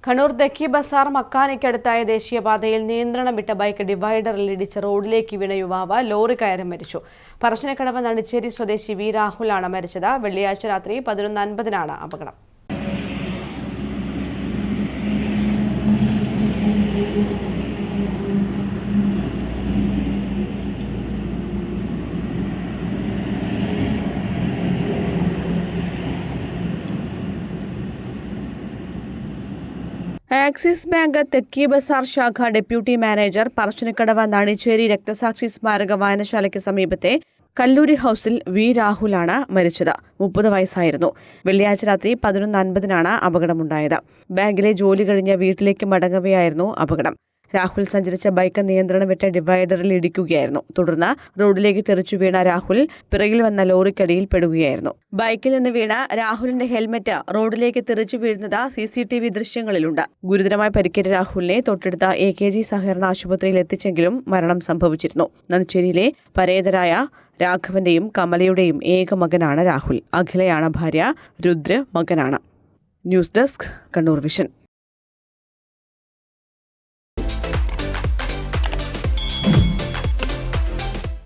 കണ്ണൂർ ദക്കി ബസാർ മക്കാനിക്കടുത്തായ ദേശീയപാതയിൽ നിയന്ത്രണം വിട്ട ബൈക്ക് ഡിവൈഡറിൽ ഇടിച്ച് റോഡിലേക്ക് വീണ യുവാവ് ലോറി കയറി മരിച്ചു. പറശ്ശിനിക്കടവ് നടിച്ചേരി സ്വദേശി വി രാഹുലാണ് മരിച്ചത്. വെള്ളിയാഴ്ച രാത്രി 11:50 അപകടം. ആക്സിസ് ബാങ്ക് തെക്കി ബസാർ ശാഖ ഡെപ്യൂട്ടി മാനേജർ, പറശ്ശിനിക്കടവ് നടിച്ചേരി രക്തസാക്ഷി സ്മാരക വായനശാലയ്ക്ക് സമീപത്തെ കല്ലൂരി ഹൌസിൽ വി രാഹുലാണ് മരിച്ചത്. 30 വയസ്സായിരുന്നു. വെള്ളിയാഴ്ച രാത്രി 11:50 അപകടമുണ്ടായത്. ബാങ്കിലെ ജോലി കഴിഞ്ഞ് വീട്ടിലേക്ക് മടങ്ങവെയായിരുന്നു അപകടം. രാഹുൽ സഞ്ചരിച്ച ബൈക്ക് നിയന്ത്രണം വിട്ട ഡിവൈഡറിൽ ഇടിക്കുകയായിരുന്നു. തുടർന്ന് റോഡിലേക്ക് തെറിച്ചു വീണ രാഹുൽ പിറകിൽ വന്ന ലോറിക്കടിയിൽ പെടുകയായിരുന്നു. ബൈക്കിൽ നിന്ന് വീണ രാഹുലിന്റെ ഹെൽമറ്റ് റോഡിലേക്ക് തെറിച്ചു വീഴുന്നത് CCTV ദൃശ്യങ്ങളിലുണ്ട്. ഗുരുതരമായി പരിക്കേറ്റ രാഹുലിനെ തൊട്ടടുത്ത AKG സഹകരണ ആശുപത്രിയിൽ എത്തിച്ചെങ്കിലും മരണം സംഭവിച്ചിരുന്നു. നടിച്ചേരിയിലെ പരേതരായ രാഘവന്റെയും കമലയുടെയും ഏക മകനാണ് രാഹുൽ. അഖിലയാണ് ഭാര്യ. രുദ്ര മകനാണ്. News desk, Kannur vision.